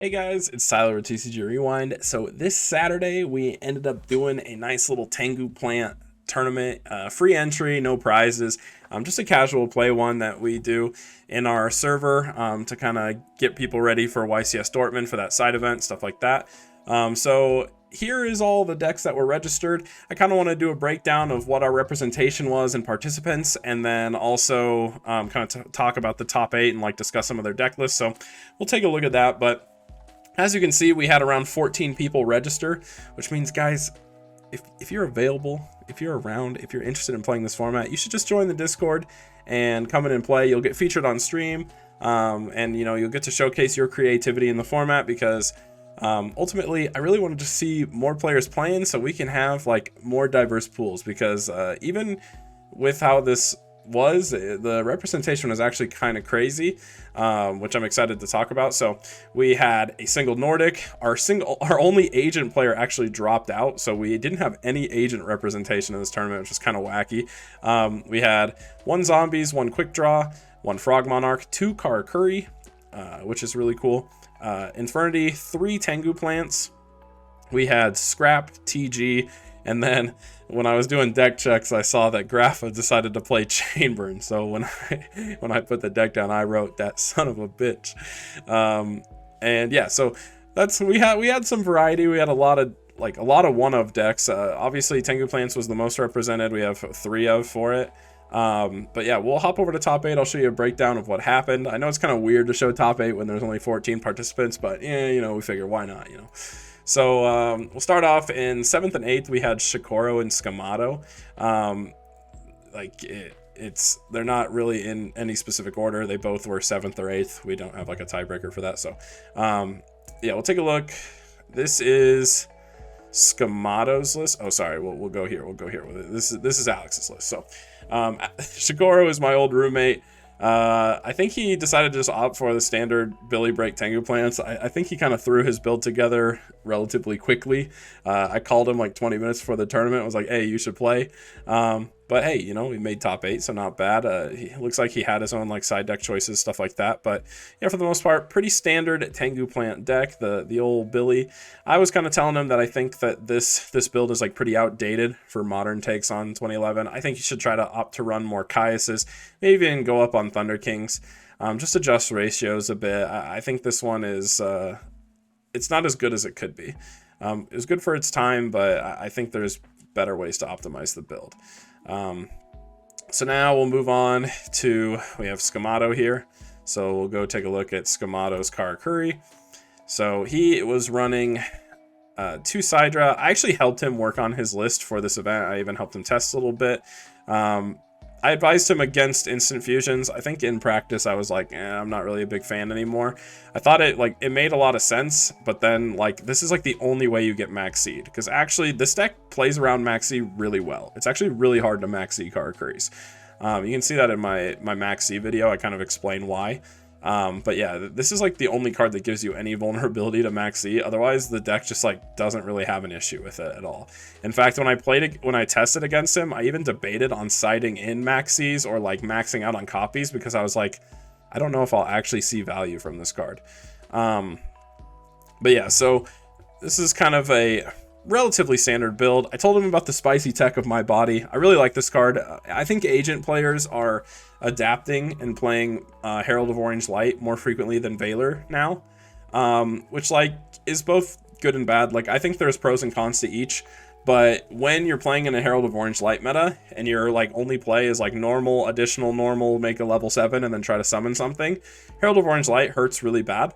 Hey guys, it's Tyler with TCG Rewind. So this Saturday we ended up doing a nice little Tengu plant tournament, free entry, no prizes, just a casual play one that we do in our server to kind of get people ready for YCS Dortmund for that side event, stuff like that. So here is all the decks that were registered. I kind of want to do a breakdown of what our representation was in participants, and then also kind of talk about the top 8 and like discuss some of their deck lists. So we'll take a look at that, but as you can see, we had around 14 people register, which means, guys, if you're available, if you're around, if you're interested in playing this format, you should just join the Discord and come in and play. You'll get featured on stream, and you'll get to showcase your creativity in the format because ultimately, I really wanted to see more players playing so we can have like more diverse pools. Because even with how this was, the representation was actually kind of crazy, which I'm excited to talk about. So we had a single Nordic. Our only agent player actually dropped out, so we didn't have any agent representation in this tournament, which is kind of wacky. We had one zombies, one quick draw, one frog monarch, two Karakuri, which is really cool. Infernity, 3 Tengu plants. We had scrap, TG, and then when I was doing deck checks, I saw that Grapha decided to play Chainburn. So when I put the deck down, I wrote that son of a bitch. And yeah, so we had some variety. We had a lot of one of decks. Obviously, Tengu Plants was the most represented. We have 3 of for it. But yeah, we'll hop over to top 8. I'll show you a breakdown of what happened. I know it's kind of weird to show top 8 when there's only 14 participants, but yeah, we figure why not, So we'll start off in 7th and 8th. We had Shikoro and Scamato. They're not really in any specific order. They both were 7th or 8th. We don't have like a tiebreaker for that. So yeah, we'll take a look. This is Scamato's list. Oh, sorry. We'll go here. This is Alex's list. So Shikoro is my old roommate. I think he decided to just opt for the standard Billy Break Tengu plants. I think he kind of threw his build together relatively quickly. I called him like 20 minutes before the tournament. I was like, hey, you should play. But hey, we made top 8, so not bad. He looks like he had his own like side deck choices, stuff like that. But yeah, for the most part, pretty standard Tengu plant deck. The old Billy. I was kind of telling him that I think that this build is like pretty outdated for modern takes on 2011. I think you should try to opt to run more Caiuses, maybe even go up on Thunder Kings. Just adjust ratios a bit. I think this one is it's not as good as it could be. It was good for its time, but I think there's better ways to optimize the build. So now we'll move on to, we have Scamato here. So we'll go take a look at Scamato's Karakuri. So he was running 2 Sidra. I actually helped him work on his list for this event. I even helped him test a little bit. I advised him against instant fusions. I think in practice I was like, I'm not really a big fan anymore. I thought it made a lot of sense, but then this is like the only way you get max seed, because actually this deck plays around max seed really well. It's actually really hard to max seed Karakuris. You can see that in my max seed video. I kind of explain why. But yeah, this is like the only card that gives you any vulnerability to max Z. Otherwise, the deck just doesn't really have an issue with it at all. In fact, when I tested against him, I even debated on siding in max Zs or maxing out on copies, because I was like, I don't know if I'll actually see value from this card. But yeah, so this is kind of a relatively standard build. I told him about the spicy tech of my body. I really like this card. I think agent players are adapting and playing Herald of Orange Light more frequently than Valor now, which is both good and bad. I think there's pros and cons to each, but when you're playing in a Herald of Orange Light meta and your only play is normal, additional normal, make a level 7 and then try to summon something, Herald of Orange Light hurts really bad.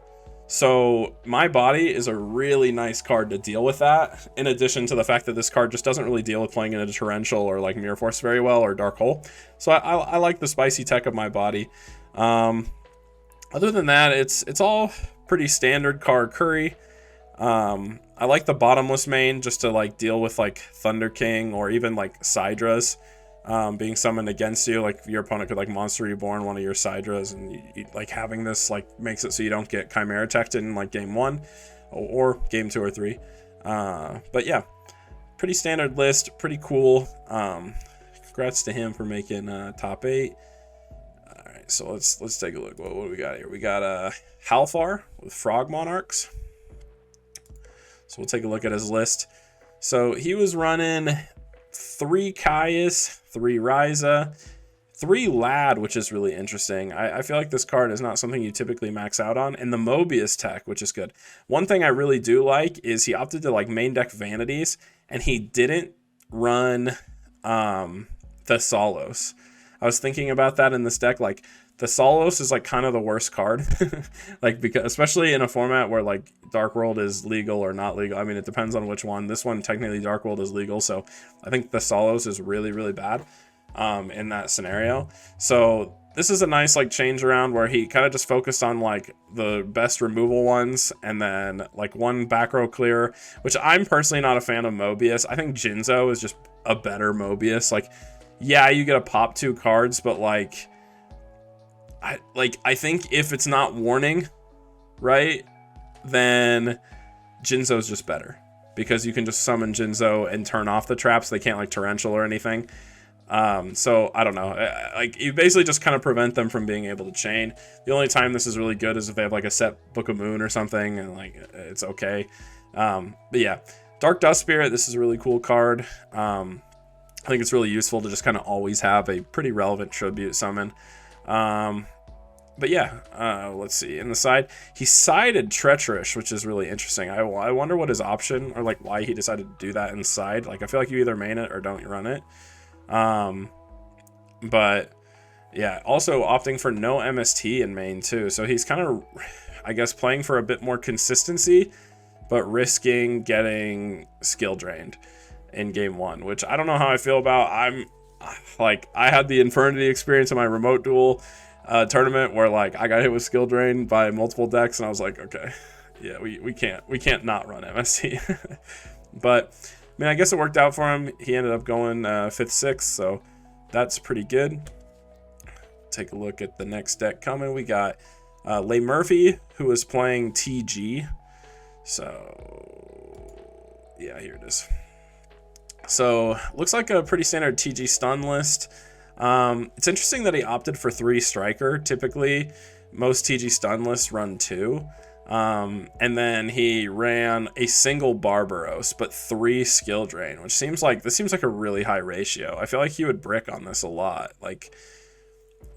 So my body is a really nice card to deal with that, in addition to the fact that this card just doesn't really deal with playing in a torrential or Mirror Force very well, or Dark Hole. So I like the spicy tech of my body. Other than that, it's all pretty standard Karakuri. I like the bottomless main just to deal with Thunder King or even Sidras being summoned against you. Your opponent could Monster Reborn one of your Sidras, and you having this makes it so you don't get Chimera Teched in game 1 or game 2 or 3. But yeah, pretty standard list, pretty cool. Congrats to him for making top 8. All right, right, so let's take a look. What do we got here? We got Halfar with Frog Monarchs. So we'll take a look at his list. So he was running 3 Caius, 3 Ryza, 3 Lad, which is really interesting. I feel like this card is not something you typically max out on, and the Mobius tech, which is good. One thing I really do like is he opted to like main deck Vanities, and he didn't run Thessalos. I was thinking about that in this deck. Like, Thessalos is like kind of the worst card, like, because especially in a format where like Dark World is legal or not legal. I mean, it depends on which one. This one technically Dark World is legal, so I think Thessalos is really, really bad in that scenario. So this is a nice like change around where he kind of just focused on like the best removal ones, and then like 1 back row clear, which I'm personally not a fan of Mobius. I think Jinzo is just a better Mobius. Like, yeah, you get a pop 2 cards, but like I think if it's not warning, right, then Jinzo's just better, because you can just summon Jinzo and turn off the traps. They can't like torrential or anything. So I don't know, like you basically just kind of prevent them from being able to chain. The only time this is really good is if they have like a set Book of Moon or something, and like it's okay. But yeah, Dark Dust Spirit, this is a really cool card. I think it's really useful to just kind of always have a pretty relevant tribute summon. But yeah, let's see. In the side, he sided Treacherous, which is really interesting. I wonder what his option, or like why he decided to do that inside. Like, I feel like you either main it or don't run it. But yeah, also opting for no MST in main too. So he's kind of, I guess, playing for a bit more consistency, but risking getting skill drained in game 1, which I don't know how I feel about. I had the Infernity experience in my remote duel tournament where like I got hit with skill drain by multiple decks, and I was like, okay, yeah, we can't not run MST. But I mean, I guess it worked out for him. He ended up going 5th, 6th, so that's pretty good. Take a look at the next deck coming. We got Leigh Murphy, who is playing TG. So yeah, here it is. So looks like a pretty standard TG stun list. It's interesting that he opted for 3 striker. Typically, most TG stun lists run 2. And then he ran a single Barbaros, but 3 skill drain, which seems like a really high ratio. I feel like he would brick on this a lot. Like,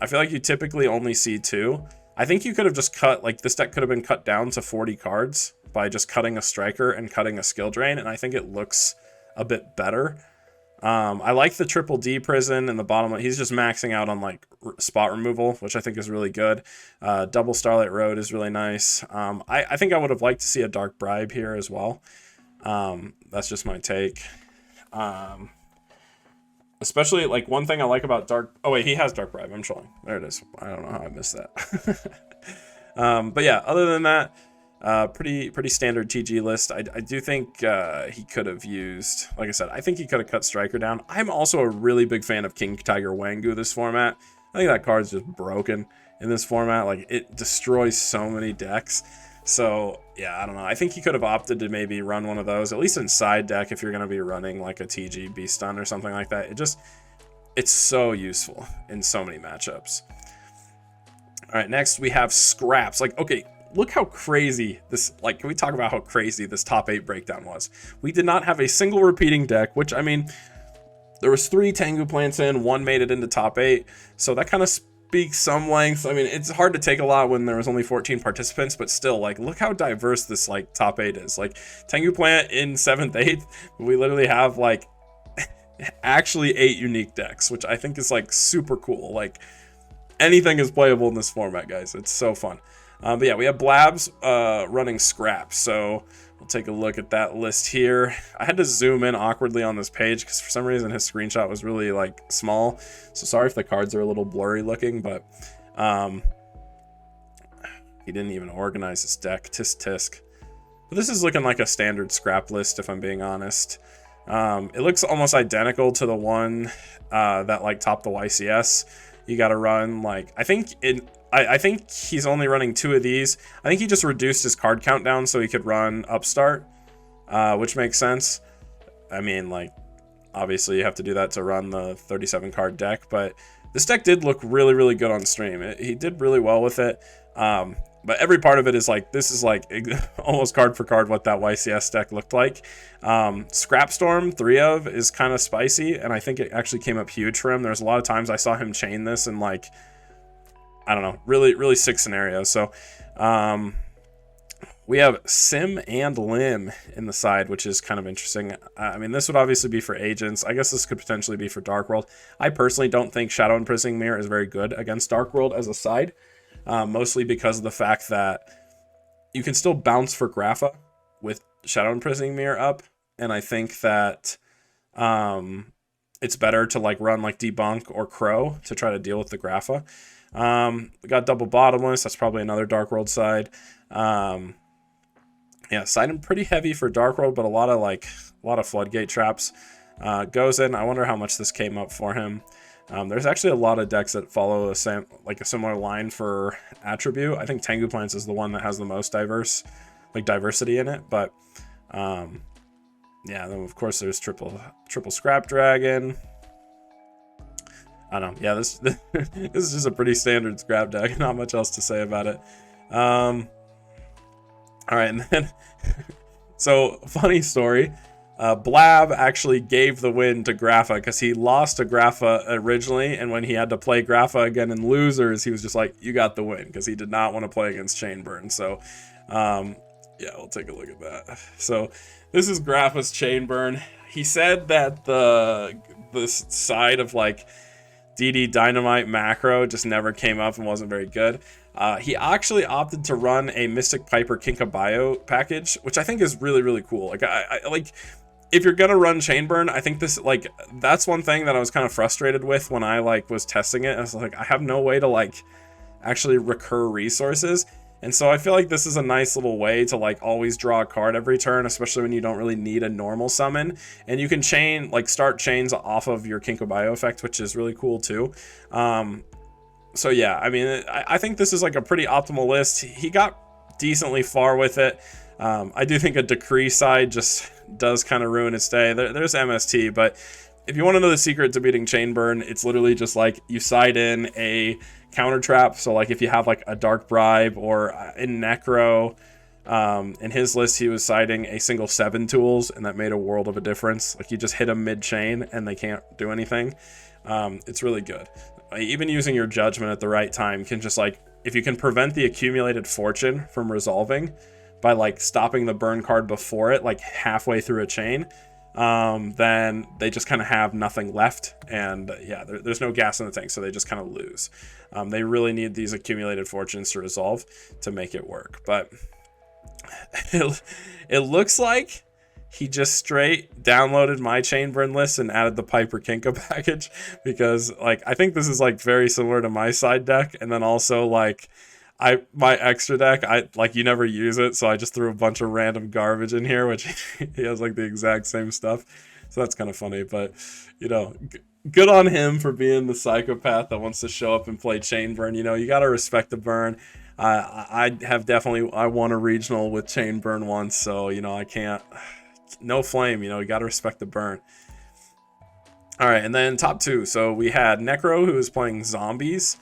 I feel like you typically only see 2. I think you could have just cut, like, this deck could have been cut down to 40 cards by just cutting a striker and cutting a skill drain, and I think it looks a bit better. I like the triple D prison in the bottom. He's just maxing out on like spot removal, which I think is really good. Double Starlight Road is really nice. I think I would have liked to see a Dark Bribe here as well. That's just my take. Especially like one thing I like about Dark. Oh wait, he has Dark Bribe. I'm showing. There it is. I don't know how I missed that. But yeah, other than that, pretty standard TG list. I do think he could have used, like I said, I think he could have cut Striker down. I'm also a really big fan of King Tiger Wangu this format. I think that card's just broken in this format. Like, it destroys so many decks. So yeah, I don't know. I think he could have opted to maybe run one of those, at least in side deck, if you're going to be running like a TG Beast Stun or something like that. It's so useful in so many matchups. All right, next we have Scraps. Like, okay, look how crazy this, like, can we talk about how crazy this top 8 breakdown was? We did not have a single repeating deck, which, I mean, there was 3 Tengu plants in, 1 made it into top 8, so that kind of speaks some length. I mean, it's hard to take a lot when there was only 14 participants, but still, like, look how diverse this, like, top 8 is. Like, Tengu plant in 7th, 8th, we literally have, like, actually 8 unique decks, which I think is, like, super cool. Like, anything is playable in this format, guys. It's so fun. But yeah, we have Blabs running Scraps, so we'll take a look at that list here. I had to zoom in awkwardly on this page because for some reason his screenshot was really like small, so sorry if the cards are a little blurry looking, but he didn't even organize his deck. Tisk tisk. But this is looking like a standard Scrap list, if I'm being honest. It looks almost identical to the one that like topped the YCS. You got to run like, I think he's only running 2 of these. I think he just reduced his card count down so he could run Upstart, which makes sense. I mean, like, obviously you have to do that to run the 37 card deck, but this deck did look really, really good on stream. He did really well with it. But every part of it is like, this is like almost card for card what that YCS deck looked like. Scrapstorm 3 of is kind of spicy, and I think it actually came up huge for him. There's a lot of times I saw him chain this in like, I don't know, really, really sick scenarios. So we have Sim and Lim in the side, which is kind of interesting. I mean, this would obviously be for agents. I guess this could potentially be for Dark World. I personally don't think Shadow Imprisoning Mirror is very good against Dark World as a side. Mostly because of the fact that you can still bounce for Grapha with Shadow Imprisoning Mirror up, and I think that it's better to like run like Debunk or Crow to try to deal with the Grapha. We got Double Bottomless, that's probably another Dark World side. Yeah, siding pretty heavy for Dark World, but a lot of Floodgate traps. Goes in. I wonder how much this came up for him. There's actually a lot of decks that follow a similar line for attribute. I think Tengu Plants is the one that has the most diversity in it. But yeah, then of course there's triple Scrap Dragon. I don't know. Yeah, this is just a pretty standard Scrap deck. Not much else to say about it. All right, and then so funny story. Blab actually gave the win to Grapha because he lost to Grapha originally, and when he had to play Grapha again in losers, he was just like, you got the win, because he did not want to play against Chainburn. So yeah, we'll take a look at that. So this is Grapha's Chainburn. He said that this side of like DD Dynamite macro just never came up and wasn't very good. He actually opted to run a Mystic Piper Kinkabio package, which I think is really, really cool. Like, I like, if you're gonna run Chainburn, I think this, like, that's one thing that I was kind of frustrated with when I like was testing it. I was like, I have no way to like actually recur resources, and so I feel like this is a nice little way to like always draw a card every turn, especially when you don't really need a normal summon, and you can chain, like, start chains off of your Kinkabio effect, which is really cool too. So yeah, I mean, I think this is like a pretty optimal list. He got decently far with it. I do think a Decree side just does kind of ruin its day. There's MST, but if you want to know the secret to beating Chainburn, it's literally just like you side in a counter trap. So like if you have like a Dark Bribe, or in Necro, in his list he was siding a single 7 tools, and that made a world of a difference. Like you just hit them mid-chain and they can't do anything. It's really good. Even using your judgment at the right time can just, like, if you can prevent the accumulated fortune from resolving by like stopping the burn card before it, like halfway through a chain, then they just kind of have nothing left, and yeah, there's no gas in the tank, so they just kind of lose. They really need these accumulated fortunes to resolve to make it work. But it looks like he just straight downloaded my Chainburn list and added the Piper Kinka package, because like I think this is like very similar to my side deck, and then also like my extra deck, you never use it, so I just threw a bunch of random garbage in here, which he has like the exact same stuff. So that's kind of funny, but you know, good on him for being the psychopath that wants to show up and play Chainburn. You know, you got to respect the burn. I won a regional with Chainburn once, so you know, I can't, no flame, you know, you got to respect the burn. All right, and then top 2. So we had Necro, who was playing zombies,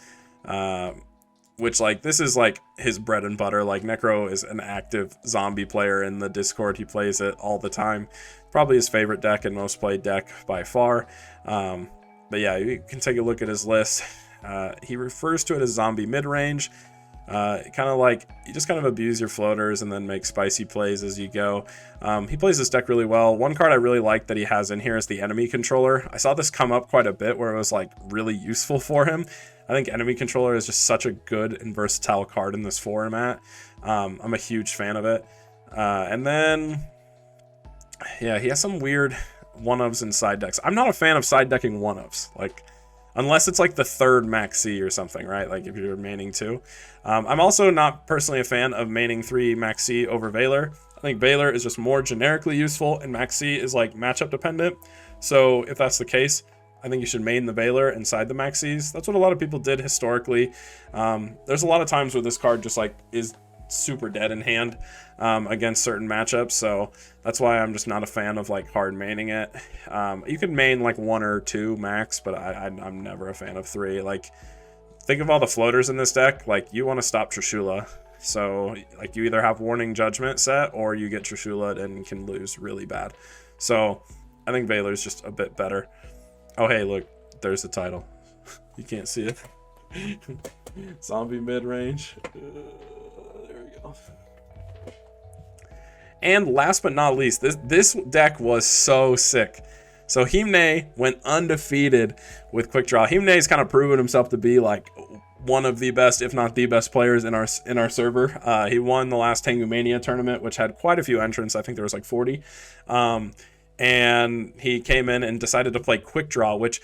which, like, this is like his bread and butter. Like, Necro is an active zombie player in the Discord. He plays it all the time. Probably his favorite deck and most played deck by far. But yeah, you can take a look at his list. He refers to it as zombie mid-range. Kind of like, you just kind of abuse your floaters and then make spicy plays as you go. He plays this deck really well. One card I really like that he has in here is the enemy controller. I saw this come up quite a bit where it was like really useful for him. I think enemy controller is just such a good and versatile card in this format. I'm a huge fan of it. And then, yeah, he has some weird one-ofs in side decks. I'm not a fan of side decking one-ofs. Like, unless it's like the third Maxi or something, right? Like if you're maining 2. I'm also not personally a fan of maining 3 Maxi over Valor. I think Valor is just more generically useful, and Maxi is like matchup dependent. So if that's the case, I think you should main the Valor and side the Maxis. That's what a lot of people did historically. There's a lot of times where this card just like is super dead in hand against certain matchups. So that's why I'm just not a fan of like hard maining it. You can main like 1 or 2 max, but I'm never a fan of 3. Like, think of all the floaters in this deck. Like, you want to stop Trishula. So like, you either have Warning Judgment set or you get Trishula and can lose really bad. So I think Veiler's just a bit better. Oh, hey, look, there's the title. You can't see it. Zombie mid-range. There we go. And last but not least, this deck was so sick. So Himne went undefeated with Quick Draw. Himne's kind of proven himself to be like one of the best, if not the best players in our server. He won the last Tengu Mania tournament, which had quite a few entrants. I think there was like 40. And he came in and decided to play Quick Draw, which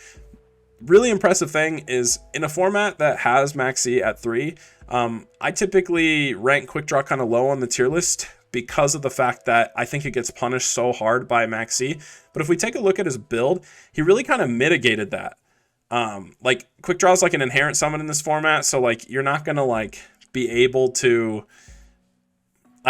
really impressive thing is in a format that has Maxi at 3. I typically rank Quick Draw kind of low on the tier list because of the fact that I think it gets punished so hard by Maxi. But if we take a look at his build, he really kind of mitigated that. Like, Quick Draw is like an inherent summon in this format, so like you're not gonna like be able to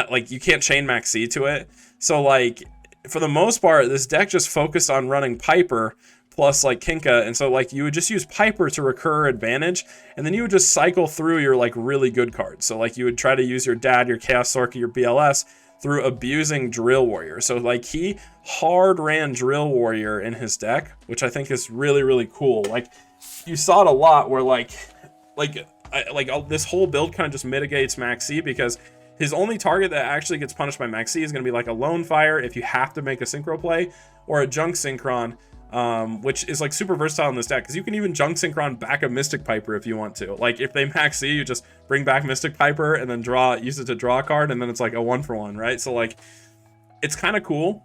like, you can't chain Maxi to it. So like, for the most part, this deck just focused on running Piper plus like Kinka, and so like you would just use Piper to recur advantage, and then you would just cycle through your like really good cards. So like, you would try to use your Dad, your Chaos Sorka, your BLS through abusing Drill Warrior. So like, he hard ran Drill Warrior in his deck, which I think is really, really cool. Like, you saw it a lot where this whole build kind of just mitigates Maxi, because his only target that actually gets punished by Maxi is going to be like a Lone Fire if you have to make a Synchro play, or a Junk Synchron, which is like super versatile in this deck, because you can even Junk Synchron back a Mystic Piper if you want to. Like, if they Maxi, you just bring back Mystic Piper and then use it to draw a card, and then it's like a 1-for-1, right? So like, it's kind of cool.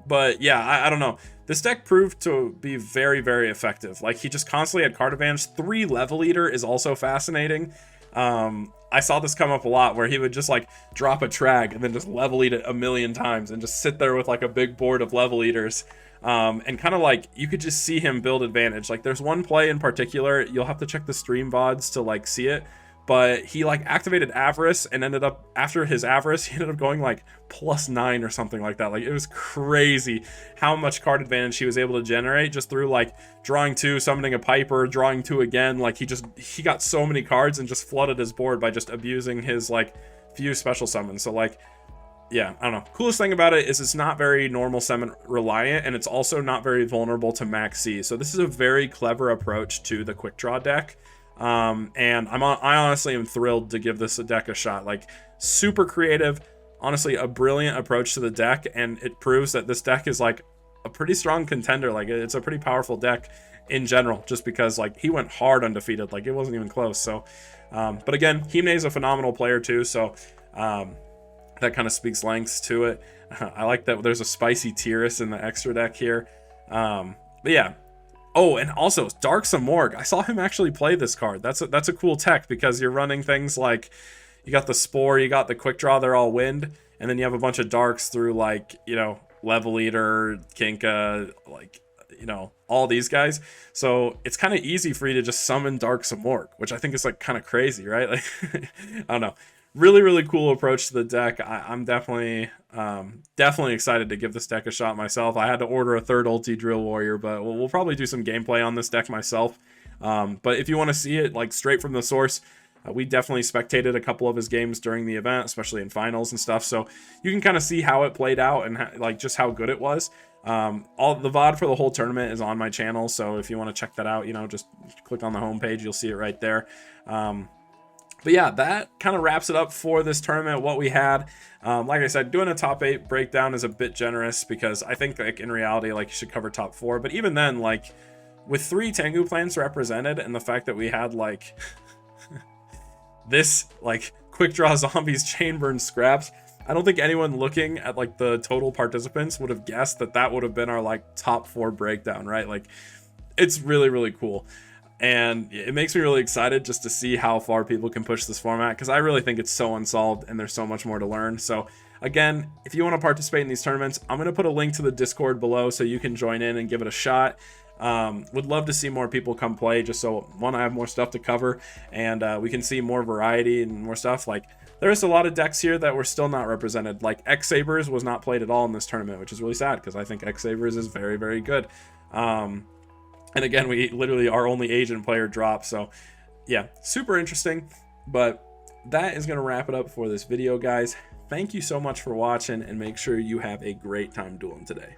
But yeah, I don't know. This deck proved to be very, very effective. Like, he just constantly had card advantage. 3 Level Eater is also fascinating. I saw this come up a lot where he would just like drop a Trag and then just level eat it a million times and just sit there with like a big board of level eaters. And kind of like, you could just see him build advantage. Like, there's one play in particular, you'll have to check the stream VODs to like see it, but he like activated Avarice and ended up, after his Avarice, he ended up going like +9 or something like that. Like, it was crazy how much card advantage he was able to generate just through like drawing 2, summoning a Piper, drawing 2 again. Like, he got so many cards and just flooded his board by just abusing his like few special summons. So like, yeah, I don't know. Coolest thing about it is it's not very normal summon reliant, and it's also not very vulnerable to Maxi. So this is a very clever approach to the Quick Draw deck. And I honestly am thrilled to give this deck a shot. Like, super creative, honestly, a brilliant approach to the deck, and it proves that this deck is like a pretty strong contender. Like, it's a pretty powerful deck in general, just because like, he went hard undefeated. Like, it wasn't even close. So but again, Himne is a phenomenal player too, so that kind of speaks lengths to it. I like that there's a spicy Tyrus in the extra deck here. But yeah. Oh, and also Dark Samorg. I saw him actually play this card. That's a cool tech, because you're running things like, you got the Spore, you got the Quick Draw, they're all wind, and then you have a bunch of darks through like, you know, Level Eater, Kinka, like, you know, all these guys. So it's kind of easy for you to just summon Dark Samorg, which I think is like kind of crazy, right? Like, I don't know. Really, really cool approach to the deck. I'm definitely excited to give this deck a shot myself. I had to order a 3rd ulti Drill Warrior, but we'll probably do some gameplay on this deck myself. But if you want to see it like straight from the source, we definitely spectated a couple of his games during the event, especially in finals and stuff. So you can kind of see how it played out and like just how good it was. All the VOD for the whole tournament is on my channel, so if you want to check that out, you know, just click on the homepage, you'll see it right there. But yeah, that kind of wraps it up for this tournament, what we had. Like I said, doing a top 8 breakdown is a bit generous, because I think like in reality, like, you should cover top 4. But even then, like, with 3 Tengu plans represented, and the fact that we had like this like Quick Draw Zombies Chainburn Scraps, I don't think anyone looking at like the total participants would have guessed that that would have been our like top 4 breakdown, right? Like, it's really, really cool. And it makes me really excited just to see how far people can push this format, because I really think it's so unsolved and there's so much more to learn. So again, if you want to participate in these tournaments, I'm going to put a link to the Discord below so you can join in and give it a shot. Would love to see more people come play, just so one, I have more stuff to cover, and we can see more variety and more stuff. Like, there's a lot of decks here that were still not represented. Like X-Sabers was not played at all in this tournament, which is really sad because I think X-Sabers is very, very good. And again, we literally our only Asian player dropped, so yeah, super interesting. But that is going to wrap it up for this video, guys. Thank you so much for watching, and make sure you have a great time dueling today.